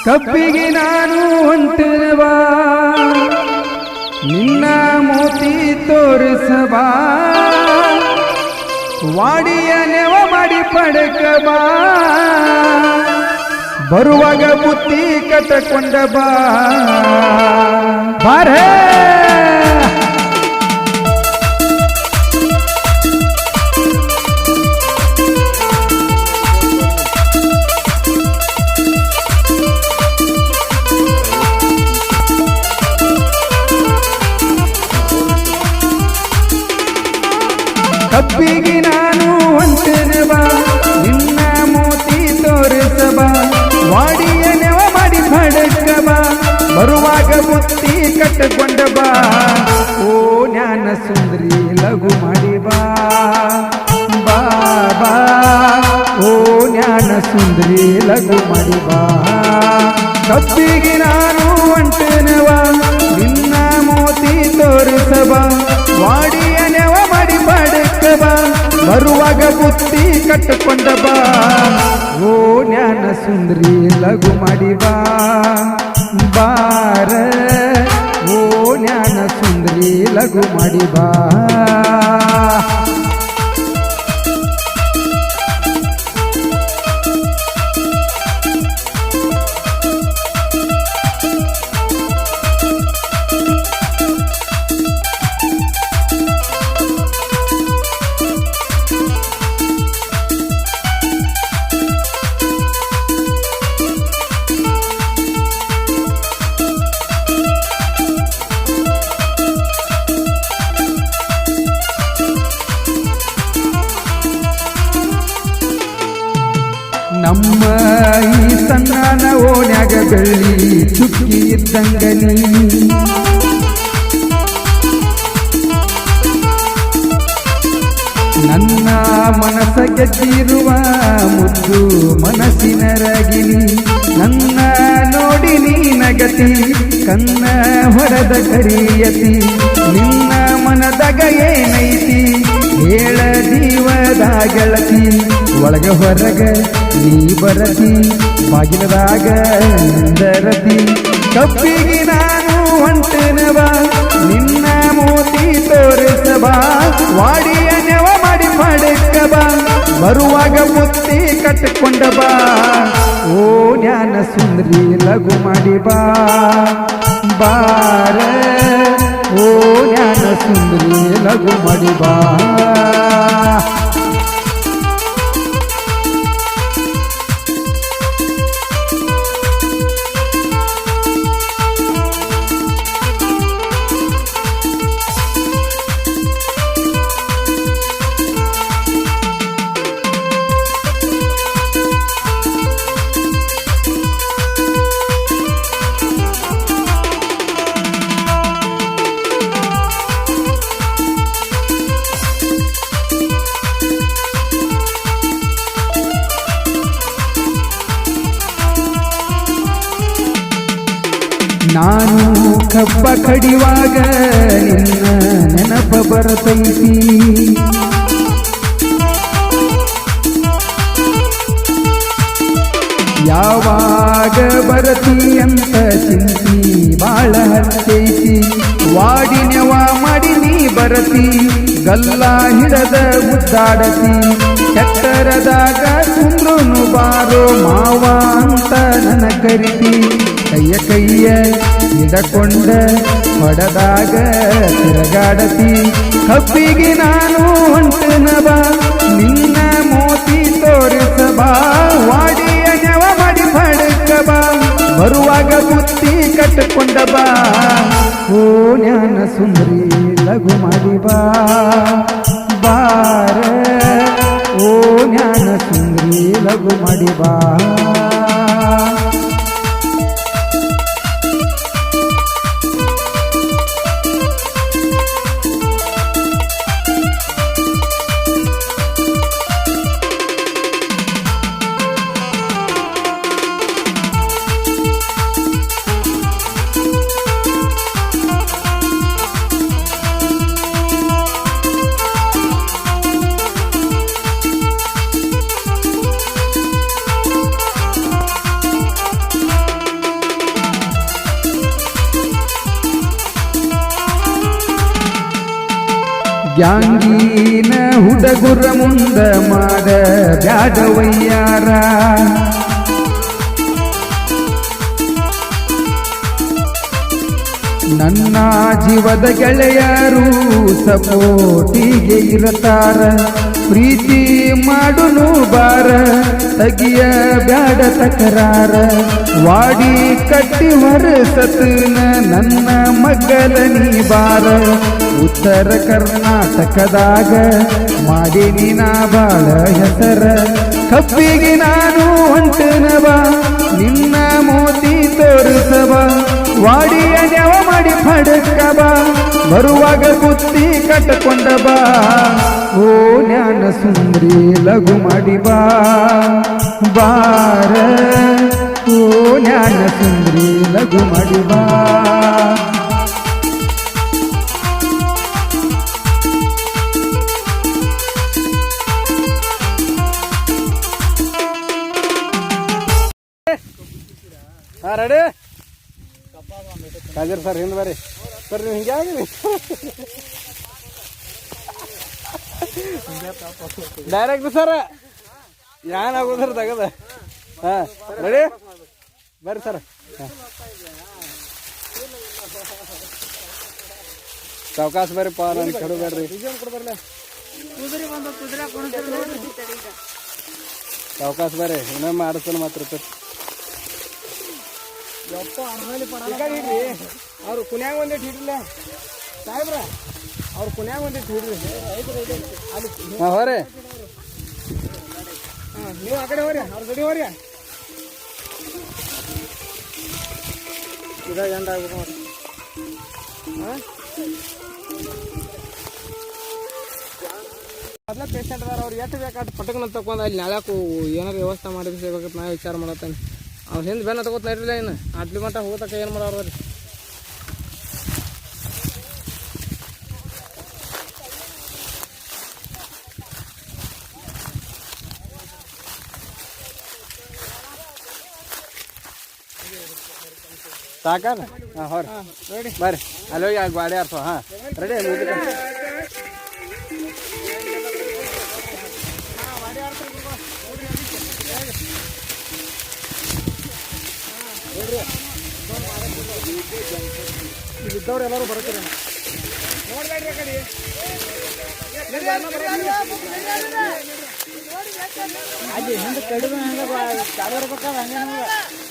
ಕಬ್ಬಿಗೆ ನಾನು ಹೊಂಟವಾ ನಿನ್ನ ಮೋತಿ ತೋರಿಸಬಾ ವಾಡಿಯ ನೆವ ಮಾಡಿ ಪಡಕಬಾ ಬರುವಾಗ ಬುತ್ತಿ ಕಟ್ಟಕೊಂಡ ಬಾ ಬಾರೇ ಕಬ್ಬಿಗೆ ನಾನು ಹೊಂಟೆನವಾ ನಿನ್ನ ಮೋತಿ ತೋರಿಸಬಾ ವಾಡಿಯ ನೆವ ಮಾಡಿ ಪಡಕಬಾ ಬರುವಾಗ ಬುತ್ತಿ ಕಟ್ಟಕೊಂಡ ಬಾ ಓ ಜ್ಞಾನ ಸುಂದರಿ ಲಘು ಮಾಡಿ ಬಾ ಬಾಬಾ ಓ ಜ್ಞಾನ ಸುಂದರಿ ಲಘು ಮಾಡಿ ಬಾ ಕಬ್ಬಿಗೆ ನಾನು ಹೊಂಟೆನವಾ ನಿನ್ನ ಮೋತಿ ತೋರಿಸಬಾ ವಾಡಿಯ ನೆವ ಮಾಡಿ ಪಡಕಬಾ ಬರುವಾಗ ಬುತ್ತಿ ಕಟ್ಟಕೊಂಡ ಬಾ ಓ ಜ್ಞಾನ ಸುಂದರಿ ಲಘು ಮಾಡಿ ಬಾ ಬಾರ ಓ ಜ್ಞಾನ ಸುಂದರಿ ಲಘು ಮಾಡಿ ಬಾ ನಮ್ಮ ಈ ಸಣ್ಣ ಓಣ್ಯಾಗ ಬೆಳ್ಳಿ ಚುಕ್ಕಿ ಇದ್ದಂಗನಿ ನನ್ನ ಮನಸ ಗೆದ್ದಿರುವ ಮುದ್ದು ಮನಸ್ಸಿನ ರಗಿನಿ ನನ್ನ ನೋಡಿ ನೀನಗತಿ ಕನ್ನ ಹೊರದ ಕರಿಯತಿ ನಿನ್ನ ಮನದಾಗ ಏನೈತಿ ಹೇಳ ಜೀವದ ಗೆಳತಿ ಒಳಗ ಹೊರಗ ನೀ ಬರತಿ ಬಾಗಿಲದಾಗ ನಿಂದರತಿ ಕಬ್ಬಿಗೆ ನಾನು ಹೊಂಟೆನವಾ ನಿನ್ನ ಮೋತಿ ತೋರಿಸಬಾ ವಾಡಿಯ ನೆವ ಮಾಡಿ ಪಡಕಬಾ ಬರುವಾಗ ಬುತ್ತಿ ಕಟ್ಟಕೊಂಡ ಬಾ ಓ ಜ್ಞಾನ ಸುಂದರಿ ಲಘು ಮಾಡಿ ಬಾ ಬಾರ ಓ ಜ್ಞಾನ ಸುಂದರಿ ಲಘು ಮಾಡಿ ಬಾ ನಾನು ಕಬ್ಬ ಕಡಿವಾಗ ನಿನ್ನ ನೆನಪ ಬರತೈತಿ ಯಾವಾಗ ಬರತಿ ಅಂತ ಚಿಂತಿ ಬಾಳ ಹತ್ತೈತಿ ವಾಡಿನೆವ ಮಾಡಿ ನೀ ಬರತಿ ಗಲ್ಲ ಹಿಡದ ಮುದ್ದಾಡತಿ ಚಟ್ಟರದಾಗ ಸುಂದ್ರನು ಬಾರೋ ಮಾವ ಅಂತ ನನ್ನ ಕರಿತಿ ಕೈಯ ಹಿಡಕೊಂಡ ಹೊಡದಾಗ ತಿರುಗಾಡತಿ ಕಬ್ಬಿಗೆ ನಾನು ಹೊಂಟೆನವಾ ನಿನ್ನ ಮೋತಿ ತೋರಿಸಬಾ ವಾಡಿಯ ನೆವ ಮಾಡಿ ಪಡಕಬಾ ಬರುವಾಗ ಬುತ್ತಿ ಕಟ್ಟಕೊಂಡ ಬಾ ಓ ಜ್ಞಾನ ಸುಂದರಿ ಲಘು ಮಾಡಿ ಬಾ ಬಾರ ಓ ಜ್ಞಾನ ಸುಂದರಿ ಲಘು ಮಾಡಿ ಬಾ ಗ್ಯಾಂಗೀನ ಹುಡುಗುರ ಮುಂದ ಮಾಡ ಬ್ಯಾಡವಯ್ಯಾರ ನನ್ನ ಜೀವದ ಗೆಳೆಯರು ಸಪೋಟಿಗೆ ಇರತಾರ ಪ್ರೀತಿ ಮಾಡುನು ಬಾರ ತಗಿಯ ಬ್ಯಾಡ ತಕರಾರ ವಾಡಿ ಕಟ್ಟಿ ಹೊರಸತನ ನನ್ನ ಮಗ್ಗಲ ನೀ ಬಾರ ಉತ್ತರ ಕರ್ನಾಟಕದಾಗ ಮಾಡೀನಿ ನಾ ಬಾಳ ಹೆಸರ ಕಪ್ಪಿಗೆ ನಾನು ಹೊಂಟನವ ನಿನ್ನ ಮೋತಿ ತೋರಿಸವ ವಾಡಿಯ ನೆವ ಮಾಡಿ ಪಡಕವ ಬರುವಾಗ ಬುತ್ತಿ ಕಟ್ಟಕೊಂಡ ಬಾ ಓ ಜ್ಞಾನ ಸುಂದ್ರಿ ಲಘು ಮಾಡಿ ಬಾ ಬಾರ ಓ ಜ್ಞಾನ ಸುಂದ್ರಿ ಲಘು ಮಾಡಿ ಬಾ ರೆಡಿ ಕಾಜರ್ ಸರ್ ಹಿಂದೆ ಬರ್ರಿ ಸರ್ ನೀವು ಹಿಂಗೆ ಆಗಿರಿ ಡೈರೆಕ್ಟ್ ಸರ್ ಏನಾಗೋದ್ರ ತಗದ ಹಾಂ ರೆಡಿ ಬರ್ರಿ ಸರ್ ಸಾವಕಾಶ ಬರ್ರಿಪ್ಪ ನಾನು ಕಡು ಬೇಡ್ರಿ ಸಾವಕಾಶ ಬರ್ರಿ ಇನ್ನೊಮ್ಮೆ ಆಡಿಸ್ತಾನೆ ಮಾತ್ರ ಅವ್ರು ಕುನ್ಯಾಗ ಒಂದಿಟ್ಟು ಹಿಡ್ರಲ್ಲ ಸಾಹೇಬ್ರ ಅವ್ರು ಕುನ್ಯಾಗ ಒಂದಿಟ್ಟು ಹಿಡ್ರಿ ಹಾಂ ಹೋರಿ ಹಾಂ ನೀವು ಆ ಕಡೆ ಹೋರಿ ಅವ್ರ ಗಡಿ ಹೋರಿ ಇದಾಗ ಎಂಡ್ ಆಗ್ಬೇಕು ನೋಡಿ ಹಾಂ ಮೊದಲ ಪೇಷಂಟ್ ಅದಾರ ಅವ್ರು ಎಷ್ಟು ಬೇಕಾದ ಪಟಕನ ತಗೊಂಡು ಅಲ್ಲಿ ನಾಳಕ್ಕೂ ಏನಾರು ವ್ಯವಸ್ಥೆ ಮಾಡಿದ್ರೆ ಸಿಗ್ಬೇಕಂತ ನಾ ವಿಚಾರ ಮಾಡತ್ತೇನೆ ಅವ್ರು ಹಿಂದೆ ಬೆನ್ನ ತಗೋತ ಇರಲಿಲ್ಲ ಇನ್ನು ಅಟ್ಲಿ ಮಟ್ಟ ಹೋಗತಕ್ಕ ಏನು ಮಾಡೋರು ರೀ ಸಾಕಾದ ಹಾಂ ಹೊರ ರೆಡಿ ಬರ್ರಿ ಅಲ್ಲಿ ಹೋಗಿ ಗಾಡಿ ಆರ್ಸೋ ಹಾಂ ರೆಡಿ ಇದ್ದವ್ರು ಎಲ್ಲರೂ ಬರ್ತೀರ ನೋಡ್ಬೇಡ್ರಿ ಕಡೆ ಅಲ್ಲಿ ಹಿಂದೆ ಕಡಿಮೆ ಹಂಗೆ ಚಾಲು ಇರ್ಬೇಕಾದ್ರೆ ಹಂಗೆ